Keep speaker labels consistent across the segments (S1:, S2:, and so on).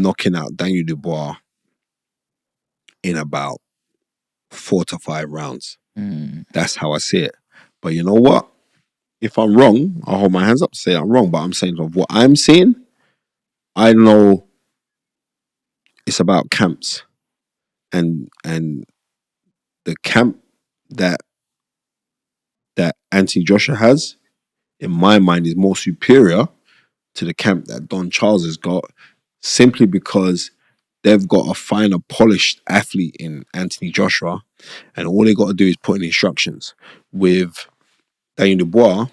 S1: knocking out Daniel Dubois in about 4 to 5 rounds. That's how I see it. But you know what? If I'm wrong, I'll hold my hands up to say I'm wrong. But I'm saying of what I'm seeing, I know it's about camps, and the camp that Anthony Joshua has, in my mind, is more superior to the camp that Don Charles has got, simply because they've got a finer, polished athlete in Anthony Joshua, and all they got to do is put in instructions. With Daniel Dubois,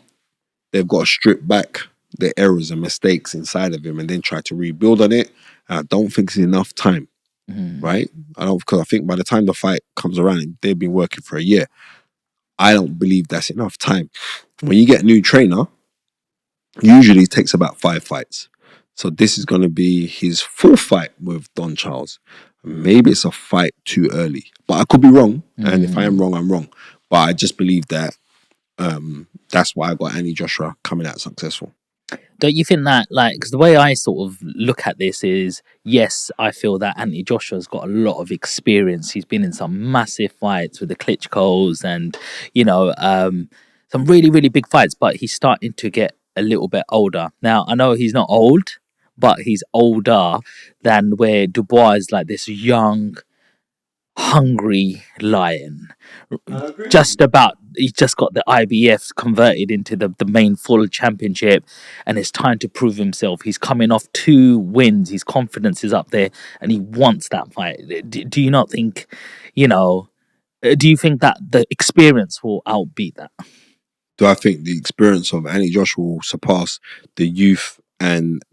S1: they've got to strip back the errors and mistakes inside of him and then try to rebuild on it. And I don't think it's enough time, right? Because I think by the time the fight comes around, they've been working for a year. I don't believe that's enough time. When you get a new trainer, usually it takes about 5 fights. So this is going to be his 4th fight with Don Charles. Maybe it's a fight too early, but I could be wrong. And if I am wrong, I'm wrong. But I just believe that that's why I got Anthony Joshua coming out successful.
S2: Don't you think that, like, because the way I sort of look at this is, yes, I feel that Anthony Joshua's got a lot of experience. He's been in some massive fights with the Klitschko's and, you know, some really, really big fights, but he's starting to get a little bit older. Now, I know he's not old, but he's older than where Dubois is like this young, hungry lion. Just about, he's just got the IBF converted into the main full championship, and it's time to prove himself. He's coming off 2 wins. His confidence is up there, and he wants that fight. Do you not think, you know, do you think that the experience will outbeat that?
S1: Do I think the experience of Anthony Joshua will surpass the youth and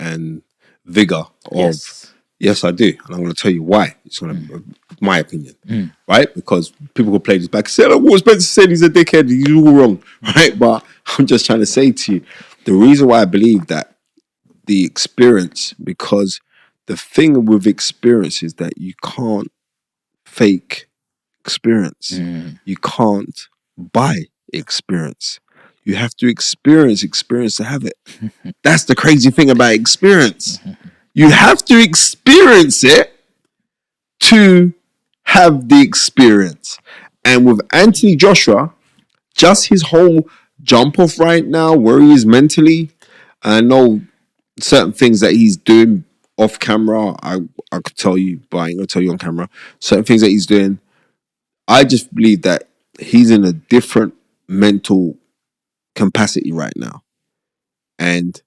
S1: vigor of? Yes, I do, and I'm going to tell you why. It's going to, my opinion, right? Because people will play this back and say, "Oh, what Spencer said, he's a dickhead. He's all wrong," right? But I'm just trying to say to you, the reason why I believe that the experience, because the thing with experience is that you can't fake experience. You can't buy experience. You have to experience to have it. That's the crazy thing about experience. You have to experience it to have the experience. And with Anthony Joshua, just his whole jump off right now, where he is mentally, I know certain things that he's doing off camera, I could tell you, but I ain't going to tell you on camera. Certain things that he's doing, I just believe that he's in a different mental capacity right now. And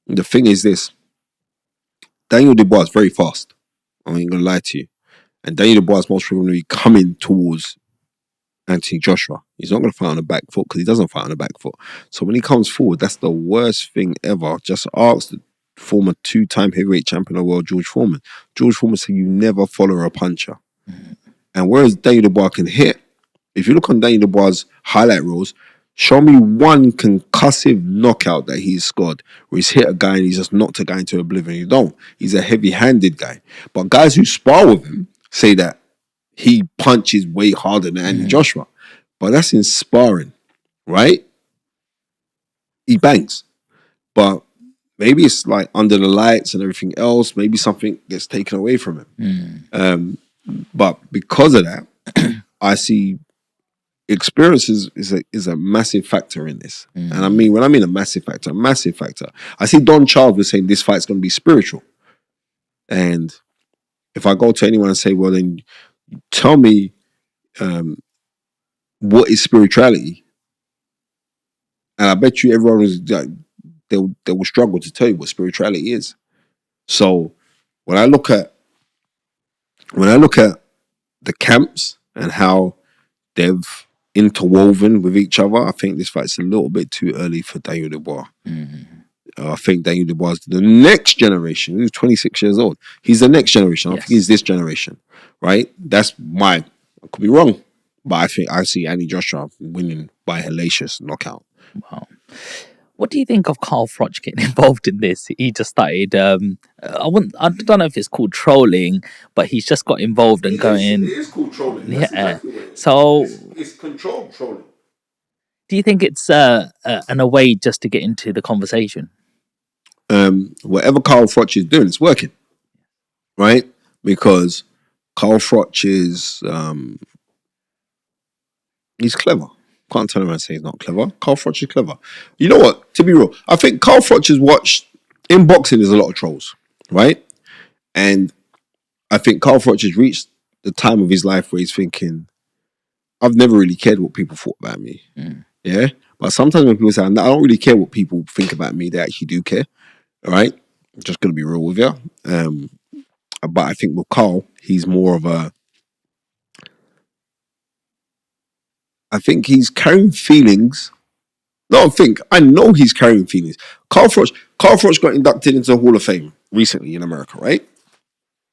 S1: the thing is this, Daniel Dubois is very fast. I ain't going to lie to you. And Daniel Dubois is most probably going to be coming towards Anthony Joshua. He's not going to fight on the back foot because he doesn't fight on the back foot. So when he comes forward, that's the worst thing ever. Just ask the former 2-time heavyweight champion of the world, George Foreman. George Foreman said you never follow a puncher. And whereas Daniel Dubois can hit, if you look on Daniel Dubois' highlight reels, show me one concussive knockout that he's scored where he's hit a guy and he's just knocked a guy into oblivion. You don't. He's a heavy-handed guy. But guys who spar with him say that he punches way harder than Anthony Joshua. But that's in sparring, right? He bangs. But maybe it's like under the lights and everything else. Maybe something gets taken away from him. But because of that, I see experience is a massive factor in this. And I mean, when I mean a massive factor. I see Don Charles was saying this fight's going to be spiritual. And if I go to anyone and say, well, then tell me what is spirituality? And I bet you everyone was like, they will struggle to tell you what spirituality is. So when I look at the camps and how they've interwoven with each other, I think this fight's a little bit too early for Daniel Dubois. I think Daniel Dubois is the next generation. He's 26 years old. He's the next generation. I think he's this generation, right? That's I could be wrong, but I think I see Anthony Joshua winning by a hellacious knockout.
S2: Wow. What do you think of Carl Froch getting involved in this? He just started, I don't know if it's called trolling, but he's just got involved and going. It is called trolling. That's exactly what it is. So it's controlled trolling. Do you think it's a way just to get into the conversation?
S1: Whatever Carl Froch is doing, it's working. right? Because Carl Froch is he's clever. Can't turn around and say he's not clever. Carl Froch is clever. You know what? To be real, I think Carl Froch has watched in boxing. There's a lot of trolls, right? And I think Carl Froch has reached the time of his life where he's thinking, I've never really cared what people thought about me. Yeah. But sometimes when people say, I don't really care what people think about me, they actually do care. All right. I'm just going to be real with you. But I think with Carl, he's more of a, I think he's carrying feelings. No, I know he's carrying feelings. Carl Froch got inducted into the Hall of Fame recently in America, right?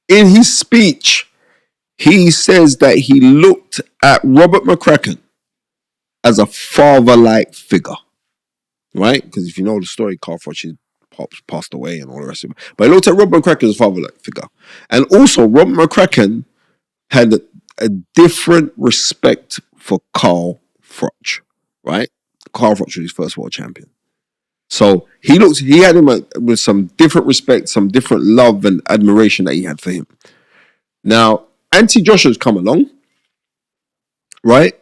S1: In his speech, he says that he looked at Robert McCracken as a father-like figure, right? Because if you know the story, Carl Froch's pops passed away and all the rest of it. But he looked at Robert McCracken as a father-like figure. And also, Robert McCracken had a different respect for Carl Froch, right? Carl Froch was his first world champion. So he had him with some different respect, some different love and admiration that he had for him. Now, Anthony Joshua's come along, right?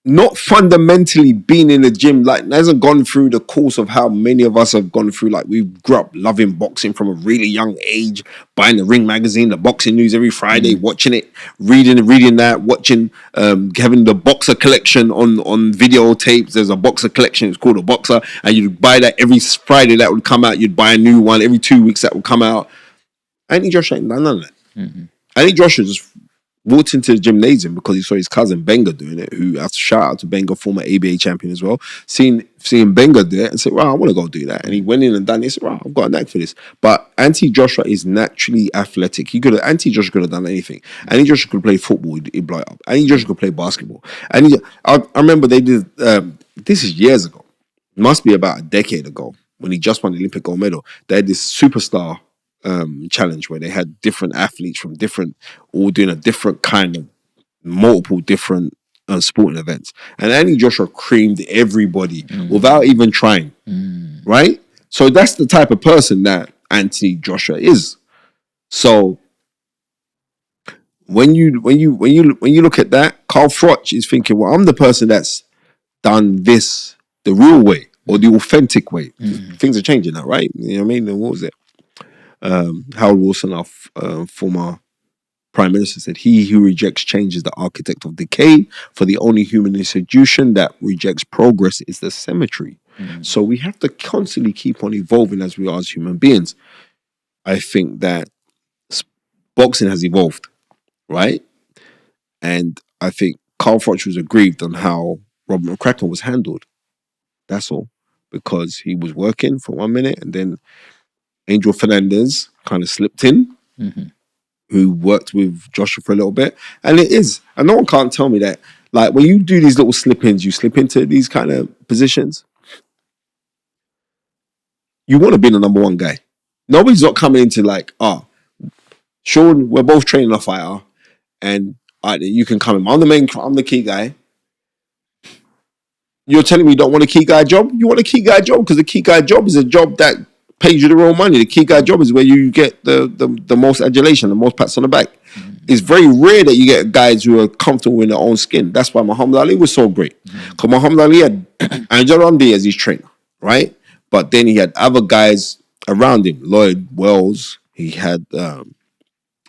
S1: Not fundamentally been in the gym, like hasn't gone through the course of how many of us have gone through. Like we grew up loving boxing from a really young age, buying the Ring magazine, the boxing news every Friday, watching it, reading that, watching, having the boxer collection on videotapes. There's a boxer collection, it's called a boxer, and you'd buy that every Friday that would come out. You'd buy a new one every 2 weeks that would come out. Anthony Joshua ain't done none of that. Anthony Joshua just walked into the gymnasium because he saw his cousin Benga doing it, who I have to shout out to Benga, former ABA champion as well. Seeing Benga do it and said, wow, I want to go do that. And he went in and done it. He said, wow, I've got a knack for this. But Anthony Joshua is naturally athletic. Anthony Joshua could have done anything. Anthony Joshua could play football, he'd blow it up. Anthony Joshua could play basketball. And I remember they did, this is years ago, must be about a decade ago, when he just won the Olympic gold medal. They had this superstar challenge where they had different athletes from all doing a different kind of multiple different sporting events, and Anthony Joshua creamed everybody without even trying, right? So that's the type of person that Anthony Joshua is. So when you look at that, Carl Froch is thinking, well, I'm the person that's done this the real way or the authentic way. Things are changing now, right? You know what I mean? And what was it? Harold Wilson, our former Prime Minister, said, he who rejects change is the architect of decay, for the only human institution that rejects progress is the cemetery. So we have to constantly keep on evolving as we are as human beings. I think that boxing has evolved, right? And I think Carl Froch was aggrieved on how Robert McCracken was handled. That's all. Because he was working for 1 minute and then Angel Fernandez kind of slipped in, who worked with Joshua for a little bit. And it is. And no one can't tell me that. Like, when you do these little slip-ins, you slip into these kind of positions, you want to be the number one guy. Nobody's not coming into like, Sean, we're both training a fighter, and you can come in. I'm the key guy. You're telling me you don't want a key guy job? You want a key guy job because the key guy job is a job that pays you the real money. The key guy job is where you get the most adulation, the most pats on the back. It's very rare that you get guys who are comfortable in their own skin. That's why Muhammad Ali was so great. Because Muhammad Ali had Angel Ramdi as his trainer, right? But then he had other guys around him. Lloyd Wells, he had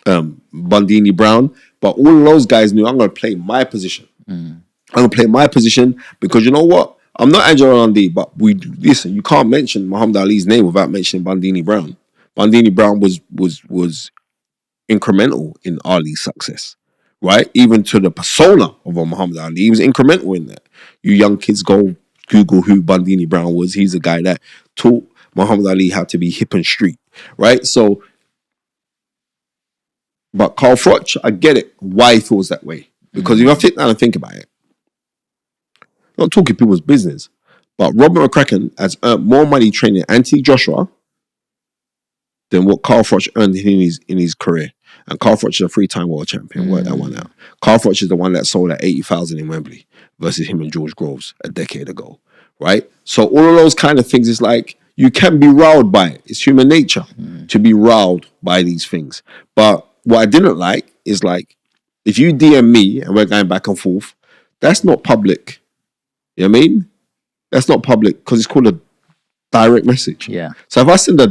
S1: Bundini Brown. But all of those guys knew, I'm going to play my position. I'm going to play my position because you know what? I'm not Angel Ramdi, but listen, you can't mention Muhammad Ali's name without mentioning Bundini Brown. Bundini Brown was incremental in Ali's success, right? Even to the persona of a Muhammad Ali, he was incremental in that. You young kids go Google who Bundini Brown was. He's a guy that taught Muhammad Ali how to be hip and street, right? So, but Carl Froch, I get it, why he feels that way. Because if I sit down and think about it, I'm not talking people's business, but Robert McCracken has earned more money training Anthony Joshua than what Carl Froch earned in his career. And Carl Froch is a 3-time world champion. Work that one out. Carl Froch is the one that sold at 80,000 in Wembley versus him and George Groves a decade ago, right? So all of those kind of things is like, you can be riled by it. It's human nature to be riled by these things. But what I didn't like is like, if you DM me and we're going back and forth, that's not public. You know what I mean? That's not public because it's called a direct message.
S2: Yeah.
S1: So if I send a